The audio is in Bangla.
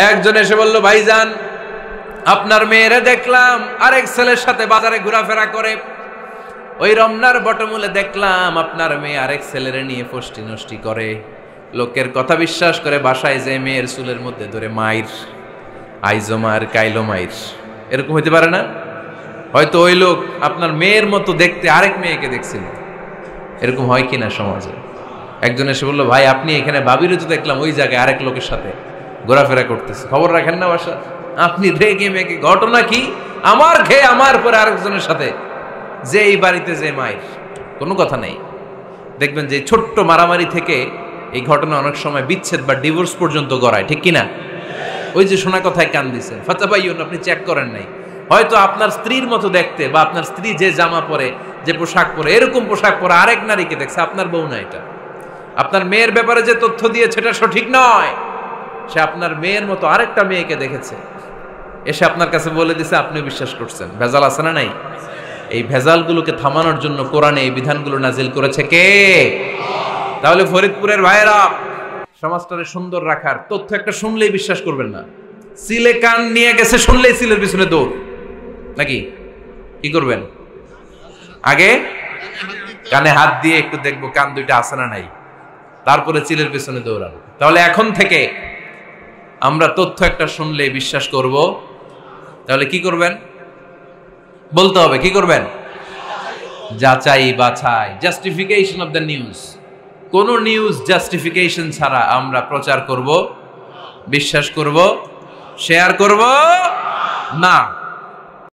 একজন এসে বলল, ভাইজান আপনার মেয়েরা দেখলাম আরেক ছেলের সাথে বাজারে ঘোরাফেরা করে, ওই রমনার বটমূলে দেখলাম আপনার মেয়ে আরেক ছেলেরে নিয়ে ফষ্টি নষ্টি করে, লোকের কথা বিশ্বাস করে বাসায় যে মেয়ের চুলের মধ্যে ধরে মাইর, আইজো মার কাইলো মাইর। এরকম হইতে পারে না? হয়তো ওই লোক আপনার মেয়ের মতো দেখতে আরেক মেয়েকে দেখছিল। এরকম হয় কিনা সমাজে? একজন এসে বললো, ভাই আপনি এখানে ভাবিরও তো দেখলাম ওই জায়গায় আরেক লোকের সাথে ঘোরাফেরা করতেছে, খবর রাখেন না বাসা? আপনি রেগে মেগে, ঘটনা কি? আমার খেয়ে আমার পরে আরেকজনের সাথে, যে এই বাড়িতে যে মায়ের কোনো কথা নেই। দেখবেন যে ছোট্ট মারামারি থেকে এই ঘটনা অনেক সময় বিচ্ছেদ বা ডিভোর্স পর্যন্ত গড়ায়, ঠিক কিনা? ওই যে শোনা কথায় কান দিচ্ছেন, ফাতাবাইয়ুন, আপনি চেক করেন নাই। হয়তো আপনার স্ত্রীর মতো দেখতে বা আপনার স্ত্রী যে জামা পরে, যে পোশাক পরে, এরকম পোশাক পরে আরেক নারীকে দেখছে, আপনার বউ না এটা। আপনার মেয়ের ব্যাপারে যে তথ্য দিয়েছে এটা সঠিক নয়, সে আপনার মেয়ের মতো আরেকটা মেয়েকে দেখেছে, এসে আপনার কাছে বলে দিছে, আপনি বিশ্বাস করছেন। ভেজাল আছে না নাই? এই ভেজালগুলোকে থামানোর জন্য কোরআনে এই বিধানগুলো নাজিল করেছে কে? তাহলে ফরিদপুরের ভাইয়েরা, সমাজটারে সুন্দর রাখার তথ্য একটা শুনলেই বিশ্বাস করবেন না। সিলে কান নিয়ে গেছে শুনলেই সিলের পিছনে দৌড়, নাকি? কি করবেন? আগে কানে হাত দিয়ে একটু দেখবো কান দুইটা আছে না নাই, তারপরে চিলের পিছনে দৌড়াবো। তাহলে এখন থেকে আমরা তথ্য একটা শুনলেই বিশ্বাস করব। তাহলে কি করবেন? বলতে হবে কি করবেন? যাচাই বাছাই, জাস্টিফিকেশন অফ দ্য নিউজ। কোন নিউজ জাস্টিফিকেশন ছাড়া আমরা প্রচার করব, বিশ্বাস করব, শেয়ার করব না।